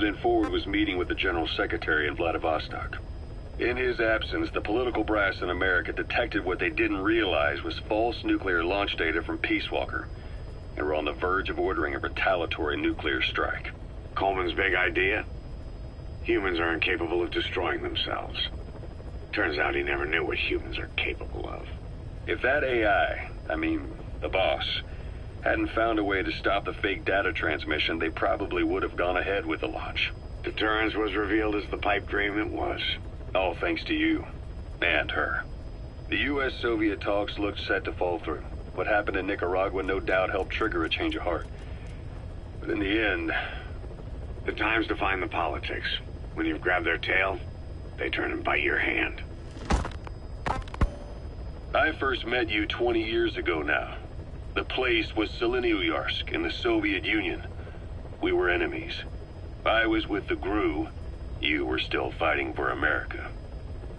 President Ford was meeting with the General Secretary in Vladivostok. In his absence, the political brass in America detected what they didn't realize was false nuclear launch data from Peace Walker, and were on the verge of ordering a retaliatory nuclear strike. Coleman's big idea? Humans are incapable of destroying themselves. Turns out he never knew what humans are capable of. If that AI, the boss, hadn't found a way to stop the fake data transmission, they probably would have gone ahead with the launch. Deterrence was revealed as the pipe dream it was. All thanks to you. And her. The U.S.-Soviet talks looked set to fall through. What happened in Nicaragua no doubt helped trigger a change of heart. But in the end... The time's define the politics. When you've grabbed their tail, they turn and bite your hand. I first met you 20 years ago now. The place was Selenoyarsk in the Soviet Union. We were enemies. I was with the GRU. You were still fighting for America.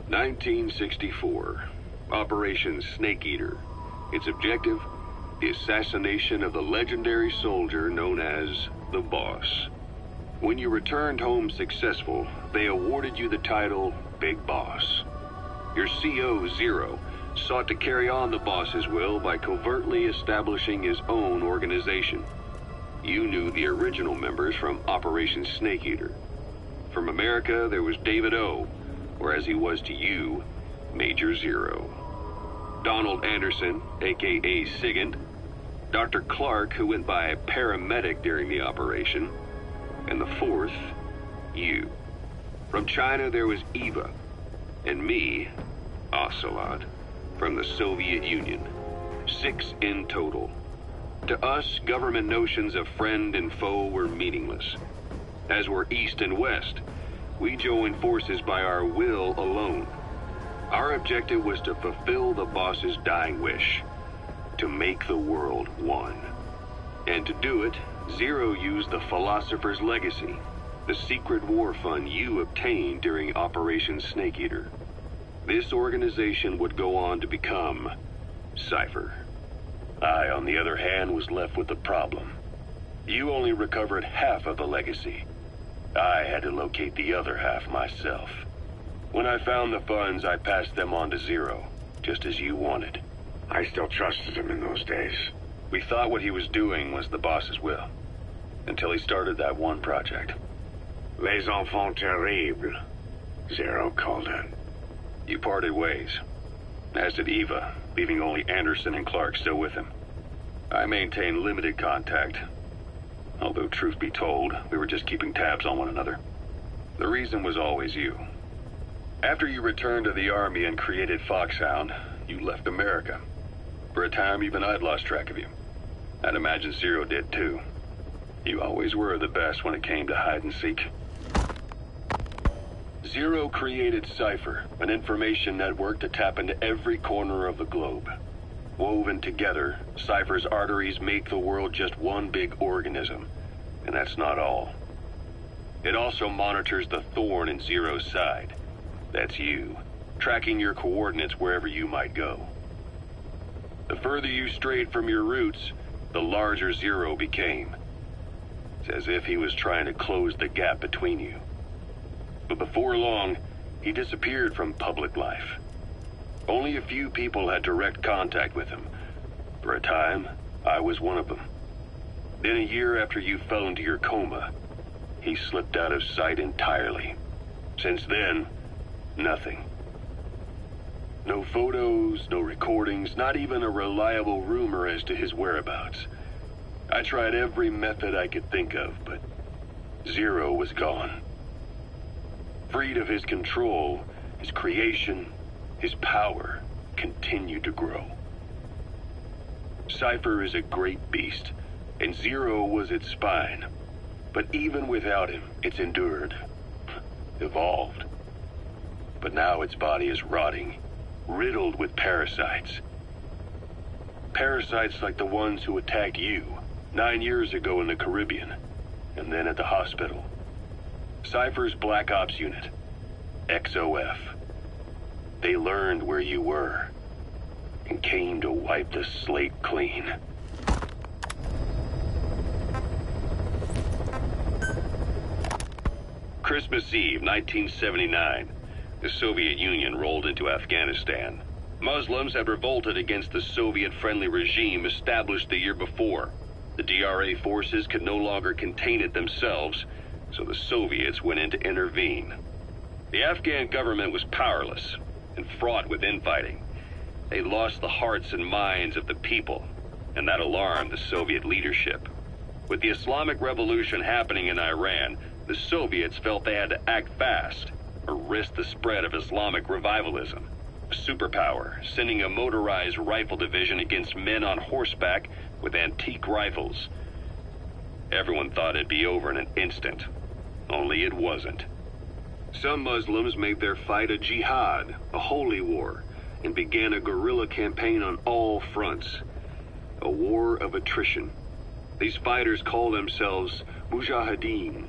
1964. Operation Snake Eater. Its objective? The assassination of the legendary soldier known as the Boss. When you returned home successful, they awarded you the title Big Boss. Your CO, Zero, sought to carry on the boss's will by covertly establishing his own organization. You knew the original members from Operation Snake Eater. From America, there was David O, or as he was to you, Major Zero. Donald Anderson, aka Sigint, Dr. Clark, who went by paramedic during the operation, and the fourth, you. From China, there was Eva, and me, Ocelot, from the Soviet Union. 6 in total. To us, government notions of friend and foe were meaningless. As were East and West, we joined forces by our will alone. Our objective was to fulfill the boss's dying wish, to make the world one. And to do it, Zero used the Philosopher's Legacy, the secret war fund you obtained during Operation Snake Eater. This organization would go on to become Cypher. I, on the other hand, was left with the problem. You only recovered half of the legacy. I had to locate the other half myself. When I found the funds, I passed them on to Zero, just as you wanted. I still trusted him in those days. We thought what he was doing was the boss's will, until he started that one project. Les enfants terribles, Zero called it. You parted ways, as did Eva, leaving only Anderson and Clark still with him. I maintained limited contact, although truth be told, we were just keeping tabs on one another. The reason was always you. After you returned to the Army and created Foxhound, you left America. For a time, even I'd lost track of you. I'd imagine Zero did too. You always were the best when it came to hide and seek. Zero created Cypher, an information network to tap into every corner of the globe. Woven together, Cypher's arteries make the world just one big organism, and that's not all. It also monitors the thorn in Zero's side. That's you, tracking your coordinates wherever you might go. The further you strayed from your roots, the larger Zero became. It's as if he was trying to close the gap between you. But before long, he disappeared from public life. Only a few people had direct contact with him. For a time, I was one of them. Then a year after you fell into your coma, he slipped out of sight entirely. Since then, nothing. No photos, no recordings, not even a reliable rumor as to his whereabouts. I tried every method I could think of, but Zero was gone. Freed of his control, his creation, his power continued to grow. Cypher is a great beast, and Zero was its spine. But even without him, it's endured, evolved. But now its body is rotting, riddled with parasites. Parasites like the ones who attacked you 9 years ago in the Caribbean, and then at the hospital. Cypher's Black Ops Unit, XOF. They learned where you were, and came to wipe the slate clean. Christmas Eve, 1979, the Soviet Union rolled into Afghanistan. Muslims had revolted against the Soviet-friendly regime established the year before. The DRA forces could no longer contain it themselves, so the Soviets went in to intervene. The Afghan government was powerless and fraught with infighting. They lost the hearts and minds of the people, and that alarmed the Soviet leadership. With the Islamic Revolution happening in Iran, the Soviets felt they had to act fast or risk the spread of Islamic revivalism. A superpower, sending a motorized rifle division against men on horseback with antique rifles. Everyone thought it'd be over in an instant, only it wasn't. Some Muslims made their fight a jihad, a holy war, and began a guerrilla campaign on all fronts. A war of attrition. These fighters call themselves Mujahideen.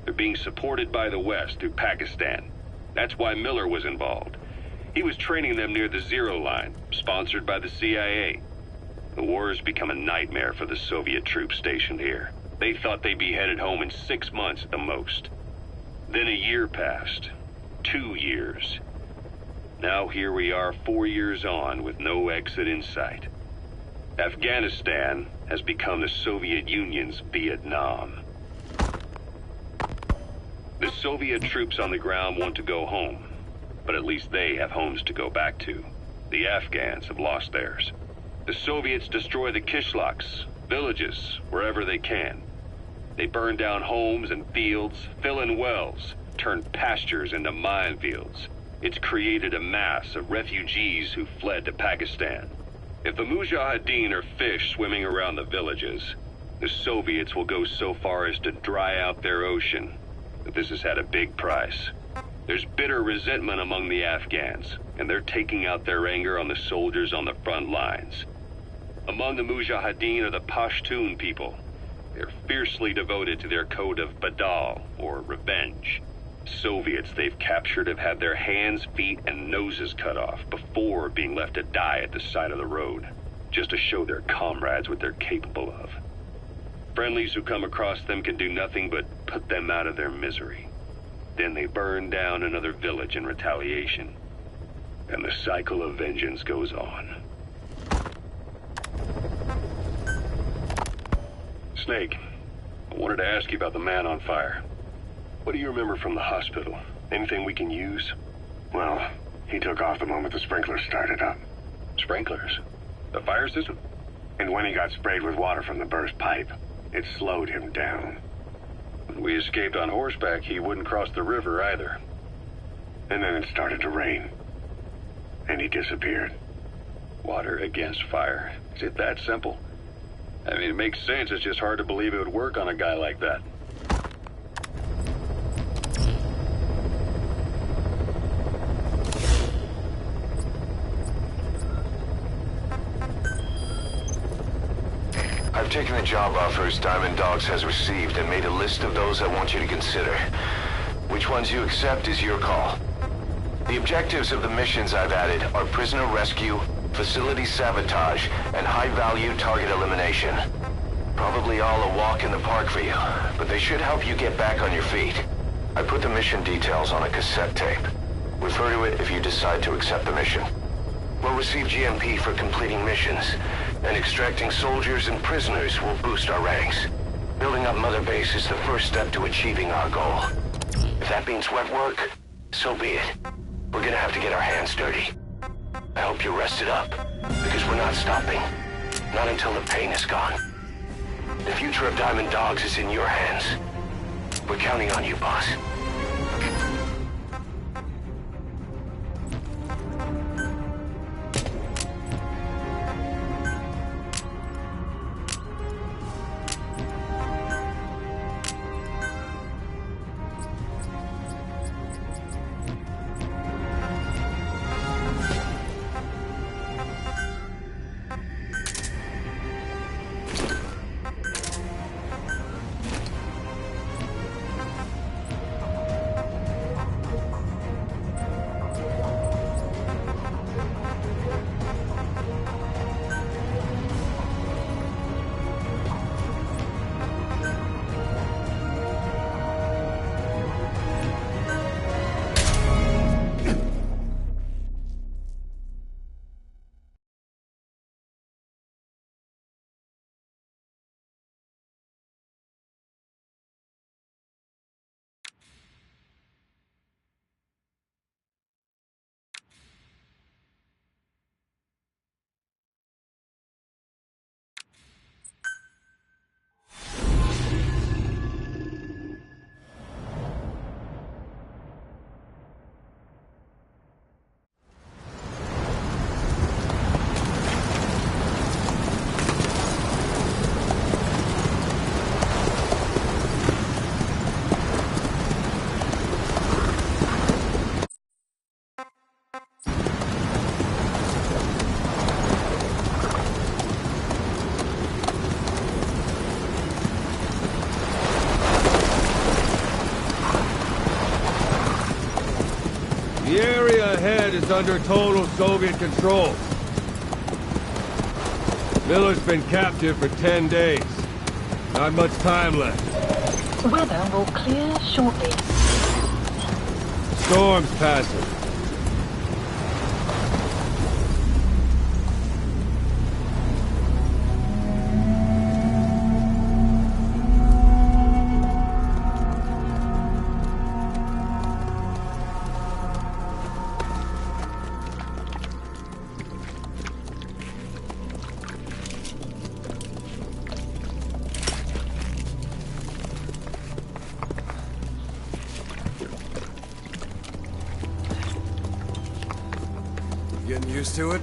They're being supported by the West through Pakistan. That's why Miller was involved. He was training them near the Zero Line, sponsored by the CIA. The war has become a nightmare for the Soviet troops stationed here. They thought they'd be headed home in 6 months at the most. Then a year passed. 2 years. Now here we are 4 years on with no exit in sight. Afghanistan has become the Soviet Union's Vietnam. The Soviet troops on the ground want to go home, but at least they have homes to go back to. The Afghans have lost theirs. The Soviets destroy the kishlaks, villages, wherever they can. They burn down homes and fields, fill in wells, turn pastures into minefields. It's created a mass of refugees who fled to Pakistan. If the Mujahideen are fish swimming around the villages, the Soviets will go so far as to dry out their ocean. But this has had a big price. There's bitter resentment among the Afghans, and they're taking out their anger on the soldiers on the front lines. Among the Mujahideen are the Pashtun people. They're fiercely devoted to their code of Badal, or revenge. Soviets they've captured have had their hands, feet, and noses cut off before being left to die at the side of the road, just to show their comrades what they're capable of. Friendlies who come across them can do nothing but put them out of their misery. Then they burn down another village in retaliation. And the cycle of vengeance goes on. Snake, I wanted to ask you about the man on fire. What do you remember from the hospital? Anything we can use? Well, he took off the moment the sprinklers started up. Sprinklers? The fire system? And when he got sprayed with water from the burst pipe, it slowed him down. When we escaped on horseback, he wouldn't cross the river either. And then it started to rain. And he disappeared. Water against fire. Is it that simple? I mean, it makes sense. It's just hard to believe it would work on a guy like that. I've taken the job offers Diamond Dogs has received and made a list of those I want you to consider. Which ones you accept is your call. The objectives of the missions I've added are prisoner rescue, facility sabotage, and high-value target elimination. Probably all a walk in the park for you, but they should help you get back on your feet. I put the mission details on a cassette tape. Refer to it if you decide to accept the mission. We'll receive GMP for completing missions, and extracting soldiers and prisoners will boost our ranks. Building up Mother Base is the first step to achieving our goal. If that means wet work, so be it. We're gonna have to get our hands dirty. I hope you're rested up, because we're not stopping. Not until the pain is gone. The future of Diamond Dogs is in your hands. We're counting on you, boss. The area ahead is under total Soviet control. Miller's been captive for 10 days. Not much time left. Weather will clear shortly. Storm's passing. Getting used to it?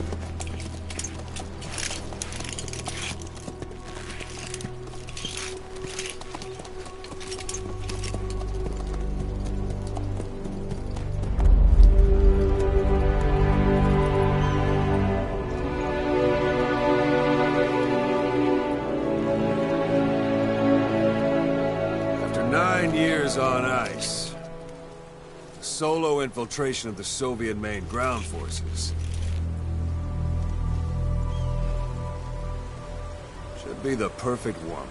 After 9 years on ice, solo infiltration of the Soviet main ground forces should be the perfect one.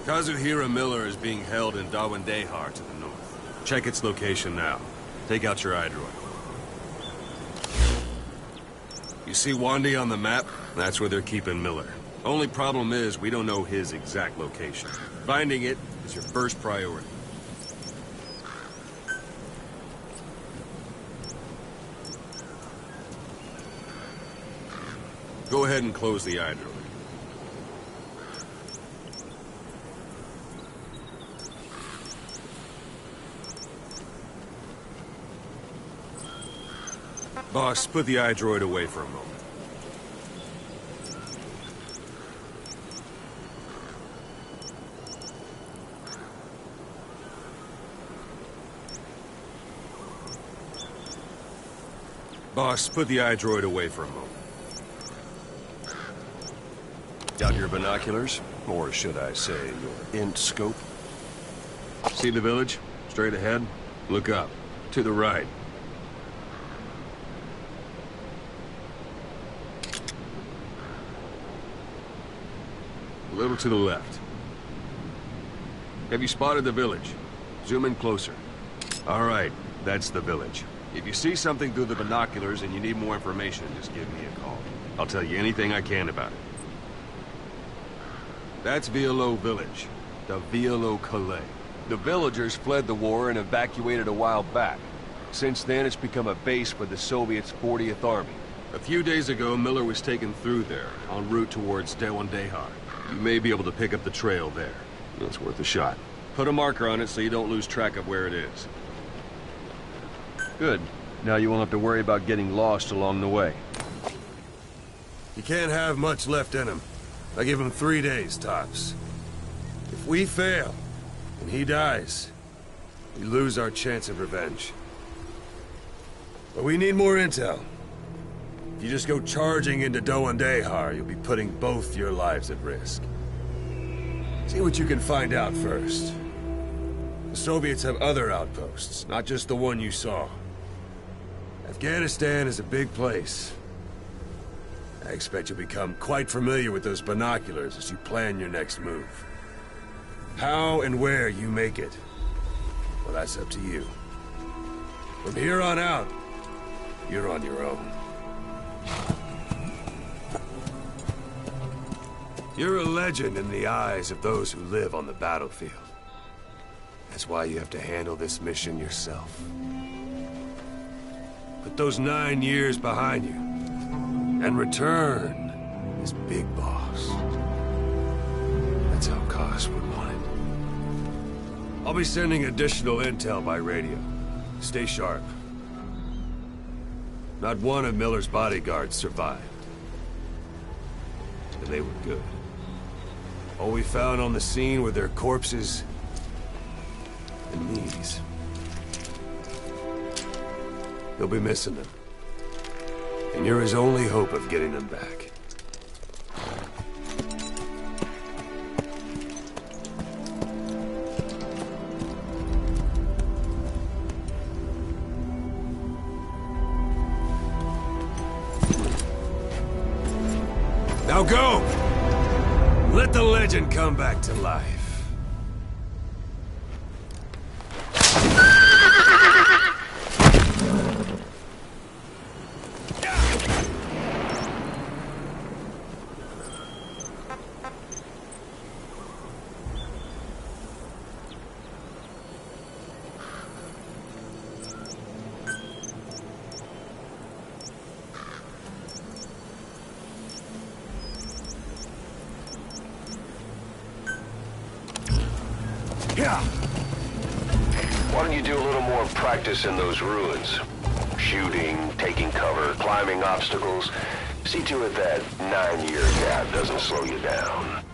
Kazuhira Miller is being held in Dawandehar to the north. Check its location now. Take out your iDroid. You see Wandy on the map? That's where they're keeping Miller. Only problem is, we don't know his exact location. Finding it is your first priority. Go ahead and close the iDroid. Boss, put the iDroid away for a moment. Boss, put the iDroid away for a moment. Got your binoculars? Or should I say, your int scope? See the village? Straight ahead? Look up. To the right. A little to the left. Have you spotted the village? Zoom in closer. All right, that's the village. If you see something through the binoculars and you need more information, just give me a call. I'll tell you anything I can about it. That's Vialo Village, the Vialo Calais. The villagers fled the war and evacuated a while back. Since then, it's become a base for the Soviets' 40th Army. A few days ago, Miller was taken through there, en route towards Dawandehar. You may be able to pick up the trail there. It's worth a shot. Put a marker on it so you don't lose track of where it is. Good. Now you won't have to worry about getting lost along the way. You can't have much left in him. I give him 3 days, tops. If we fail, and he dies, we lose our chance of revenge. But we need more intel. If you just go charging into Dawandehar, you'll be putting both your lives at risk. See what you can find out first. The Soviets have other outposts, not just the one you saw. Afghanistan is a big place. I expect you'll become quite familiar with those binoculars as you plan your next move. How and where you make it, well, that's up to you. From here on out, you're on your own. You're a legend in the eyes of those who live on the battlefield. That's why you have to handle this mission yourself. Put those 9 years behind you, and return as Big Boss. That's how Koss would want it. I'll be sending additional intel by radio. Stay sharp. Not one of Miller's bodyguards survived. And they were good. All we found on the scene were their corpses and knees. You'll be missing them. And you're his only hope of getting them back. Now go! Let the legend come back to life. Why don't you do a little more practice in those ruins? Shooting, taking cover, climbing obstacles. See to it that 9-year gap doesn't slow you down.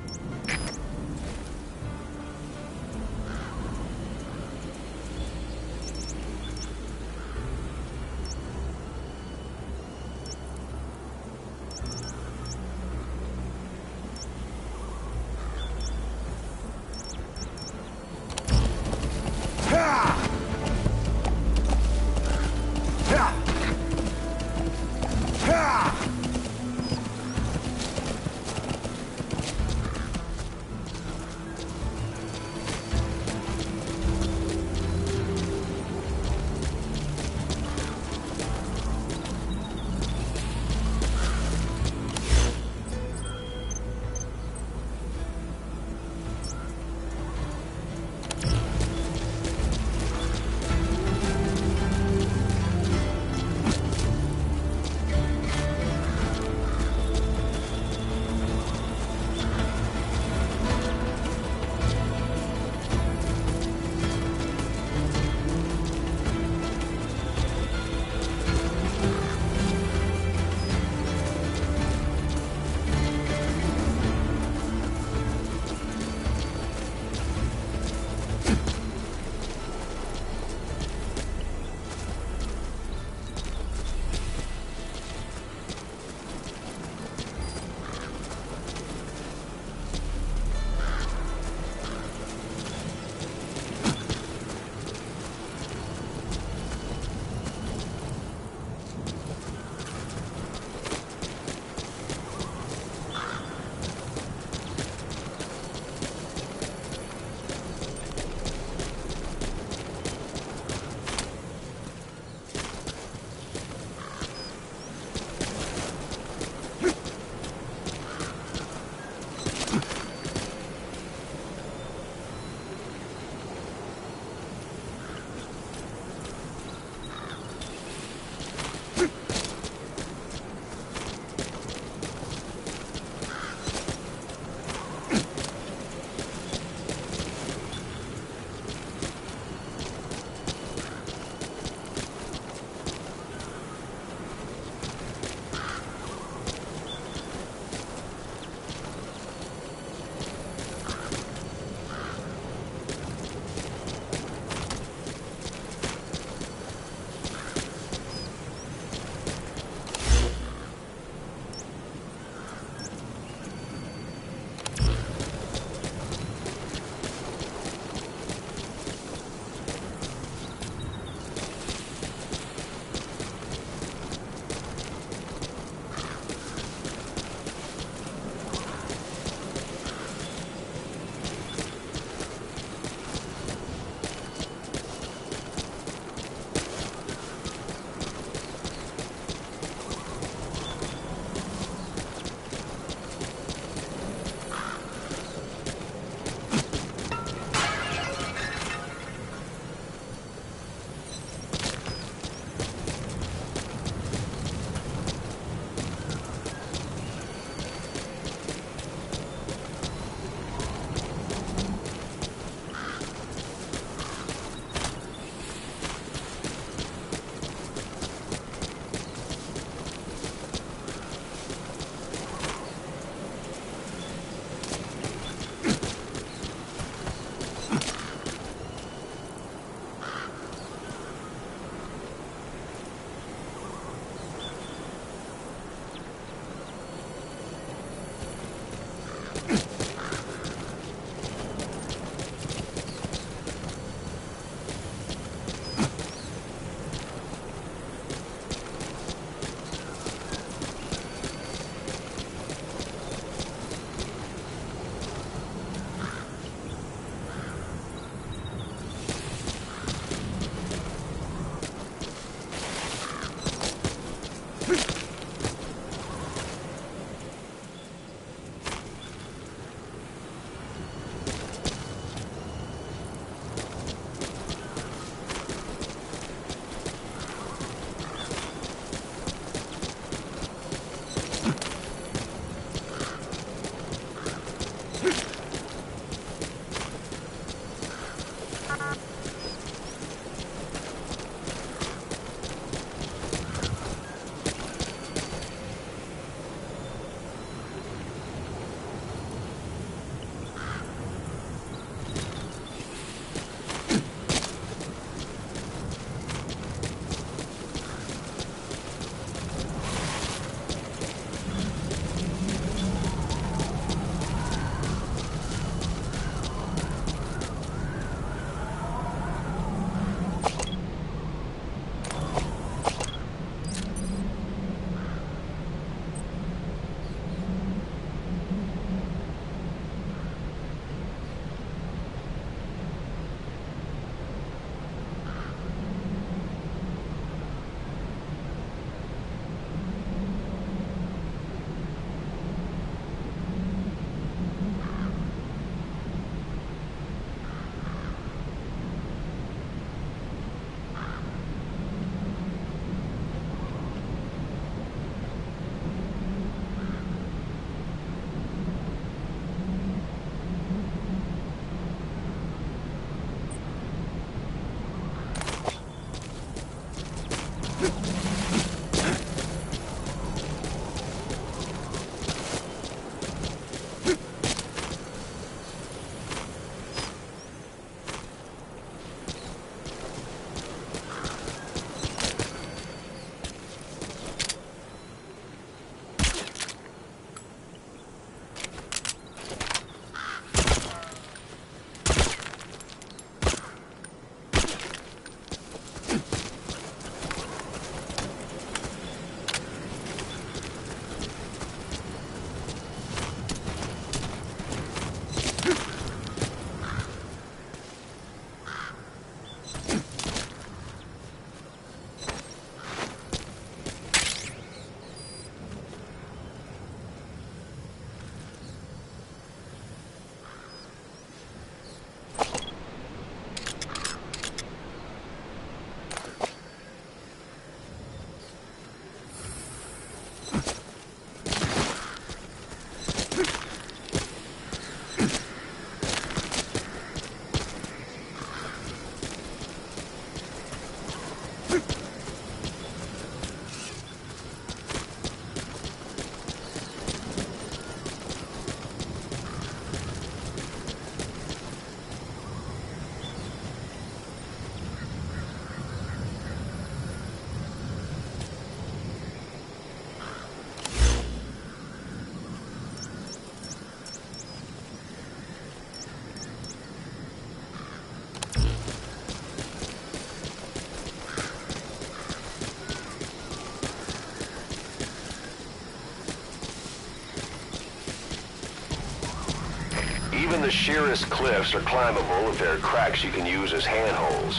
Even the sheerest cliffs are climbable if there are cracks you can use as handholds.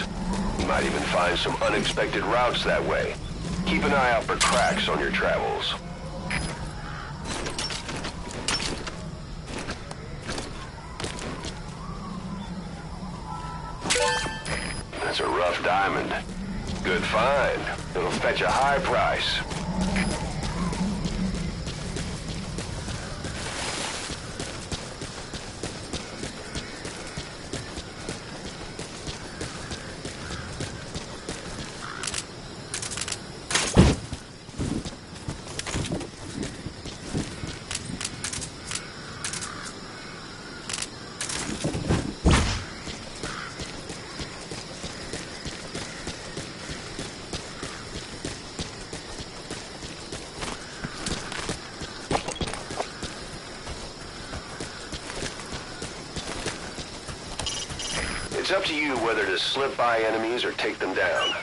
You might even find some unexpected routes that way. Keep an eye out for cracks on your travels. That's a rough diamond. Good find. It'll fetch a high price. It's up to you whether to slip by enemies or take them down.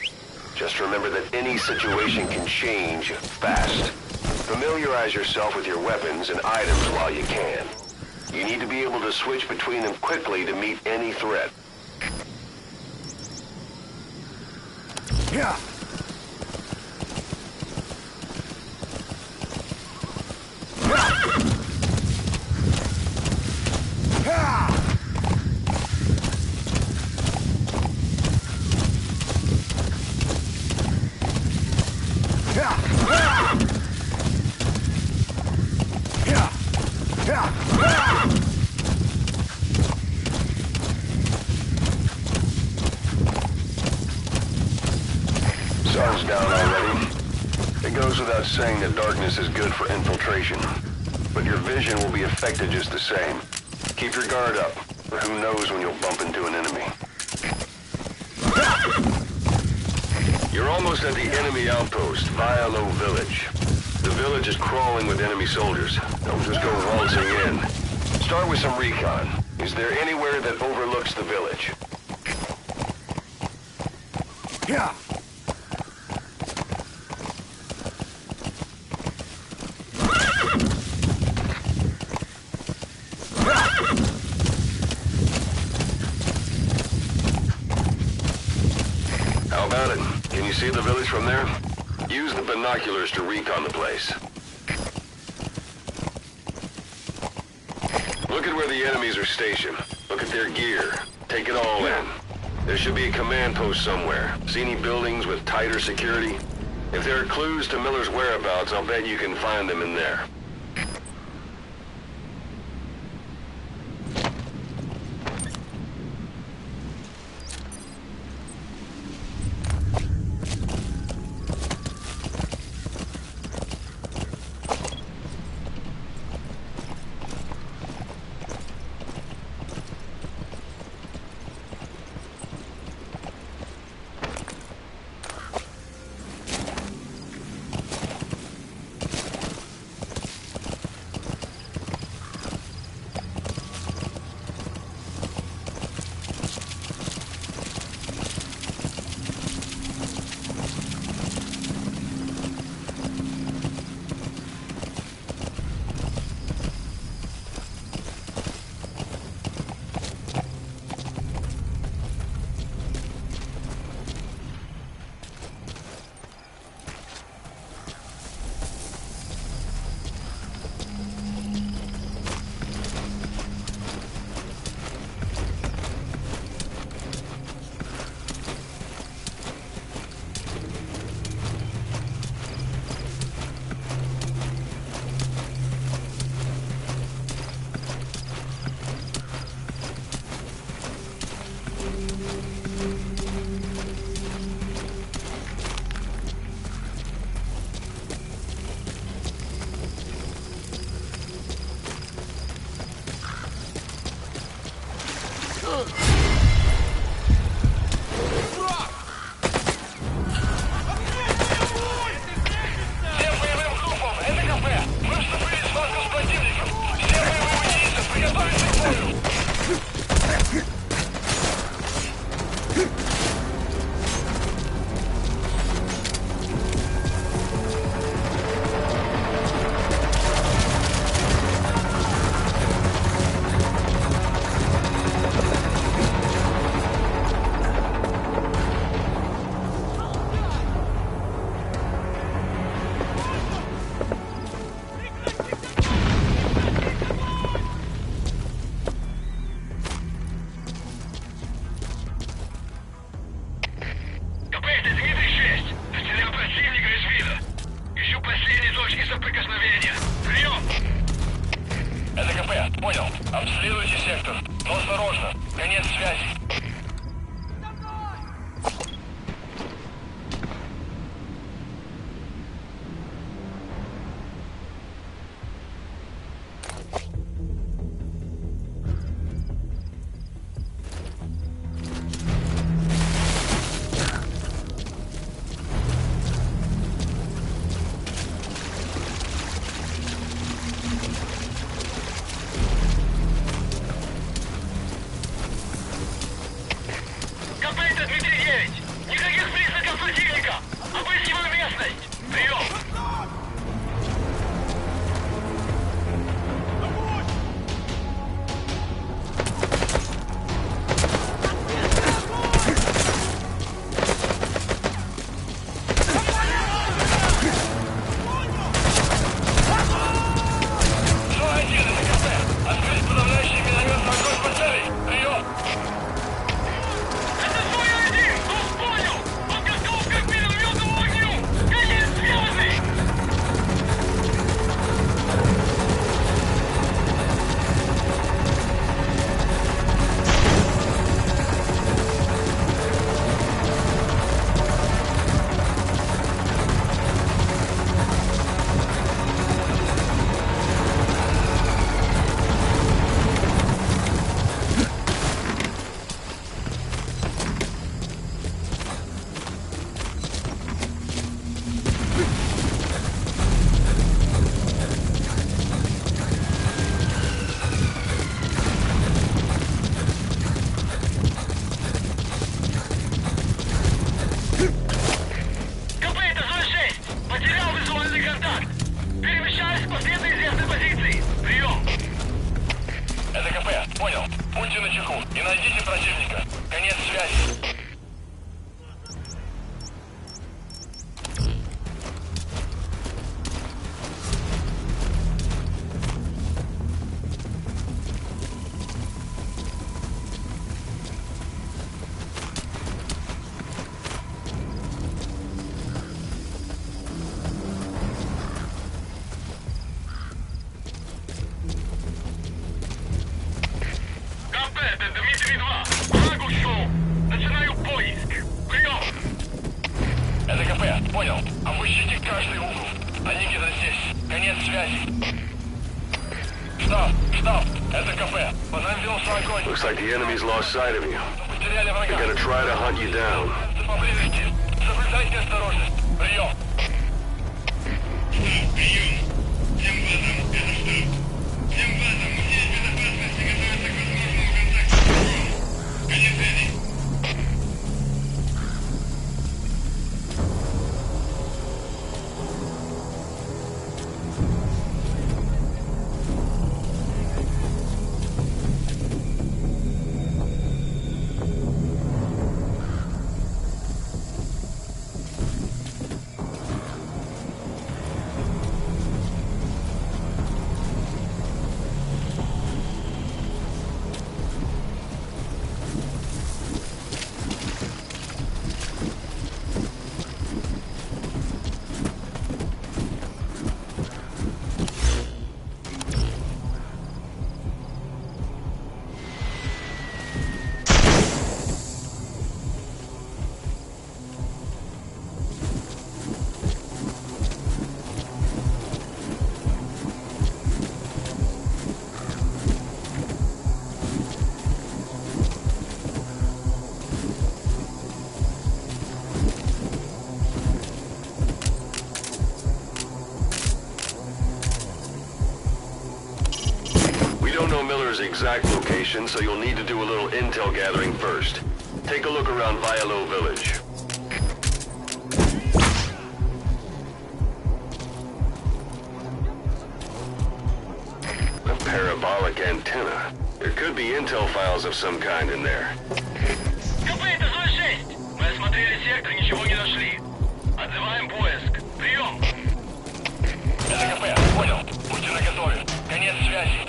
Just remember that any situation can change fast. Familiarize yourself with your weapons and items while you can. You need to be able to switch between them quickly to meet any threat. Yeah. Sun's down already. It goes without saying that darkness is good for infiltration, but your vision will be affected just the same. Keep your guard up, for who knows when you'll bump into an enemy. You're almost at the enemy outpost, Vialo Village. The village is crawling with enemy soldiers. Don't just go waltzing in. Start with some recon. Is there anywhere that overlooks the village? Yeah. How about it? Can you see the village from there? Use the binoculars to recon the place. Look at where the enemies are stationed. Look at their gear. Take it all in. There should be a command post somewhere. See any buildings with tighter security? If there are clues to Miller's whereabouts, I'll bet you can find them in there. Конец связи. Looks like the enemy's lost sight of you. They're gonna try to hunt you down. Miller's exact location, so you'll need to do a little intel gathering first. Take a look around Vialo Village. A parabolic antenna. There could be intel files of some kind in there. КП, это 06. Мы осмотрели сектор, ничего не нашли. Отзываем поиск. Прием. Это КП, понял. Будьте наготове. Конец связи.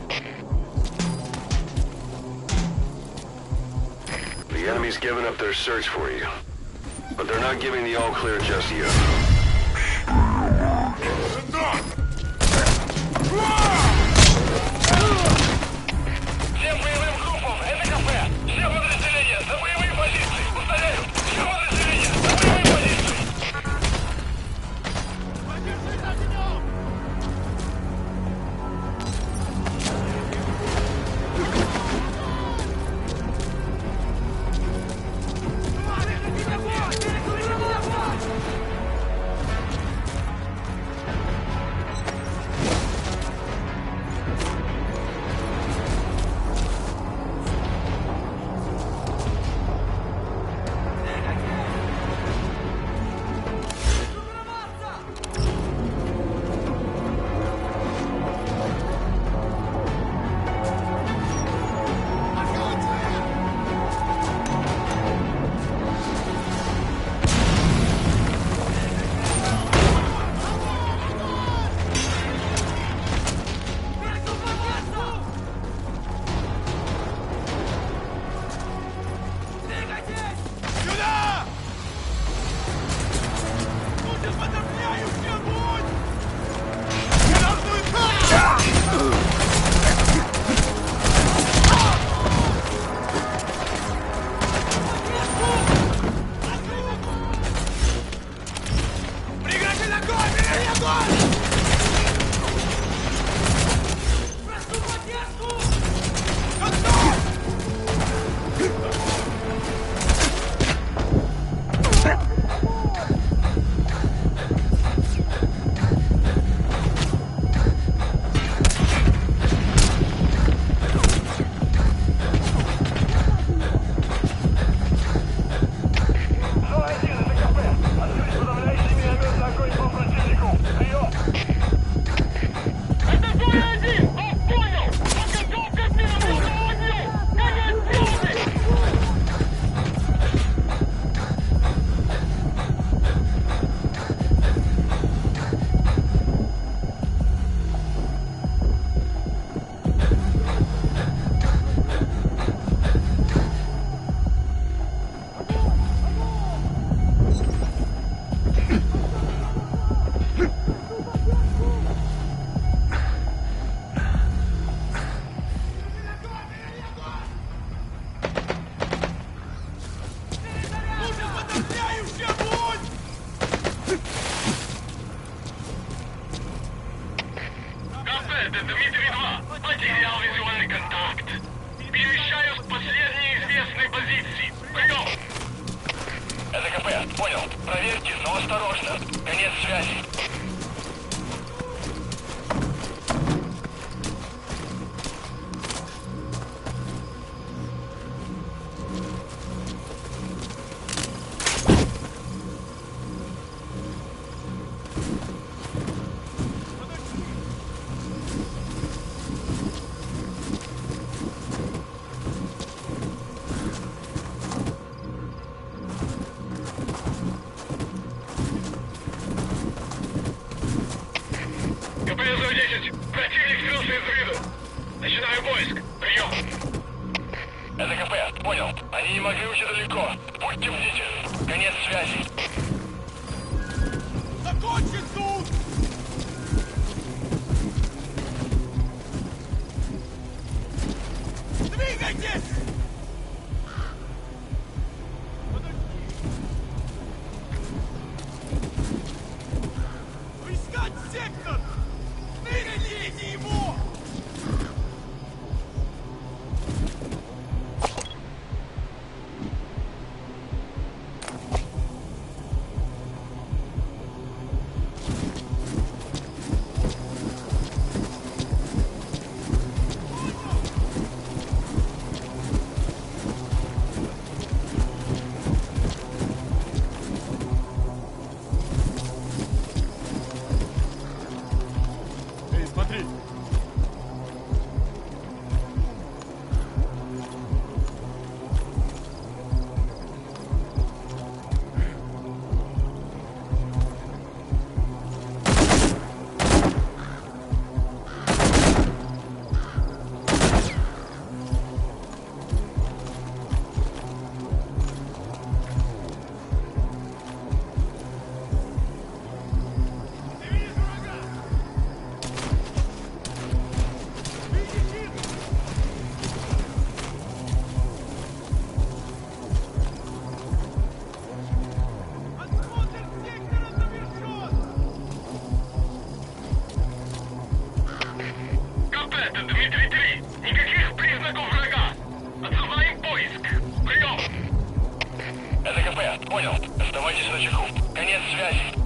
The enemy's given up their search for you, but they're not giving the all-clear just yet. Всем боевым группам, это КП! Всем Это Дмитрий-2. Потерял визуальный контакт. Перемещаюсь к последней известной позиции. Прием! Это КП, понял. Проверьте, но осторожно. Конец связи. КП-110. Противник скрылся из виду. Начинаю поиск. Прием. Это КП, понял. Они не могли уйти далеко. Будьте бдительны. Конец связи. Закончен тут! Двигайтесь! Искать сектор! Двигайте его! Эй, смотри! КП, это Дмитрий-3. Никаких признаков врага. Отзываем поиск. Прием. Это КП, понял. Оставайтесь на чеку. Конец связи.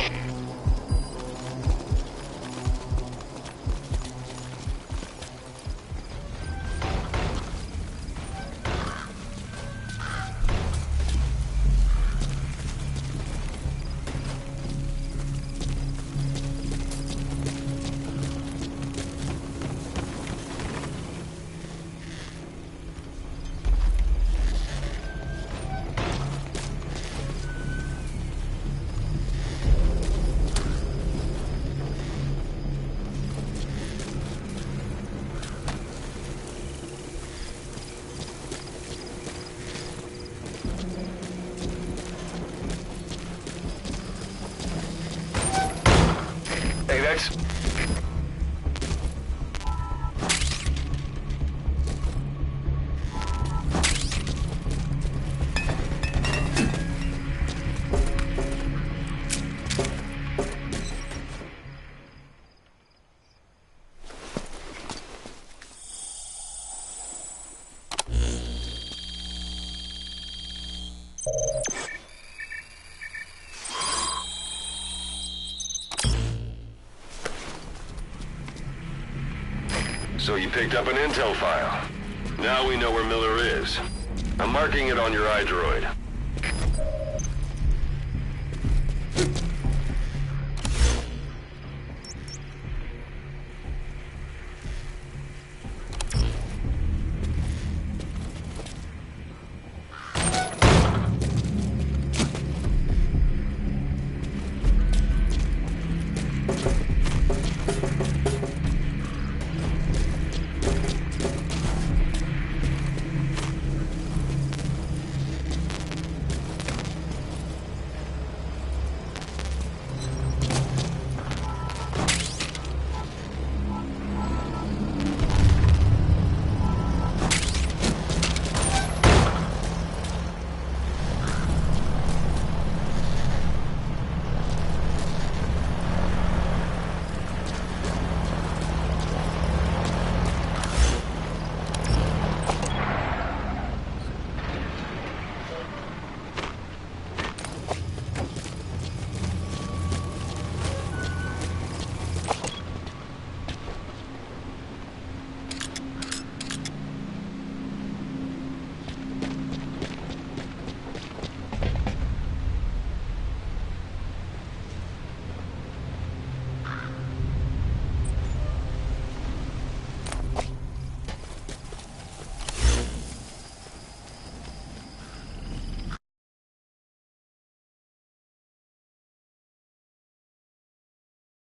AVEX? So you picked up an intel file. Now we know where Miller is. I'm marking it on your iDroid.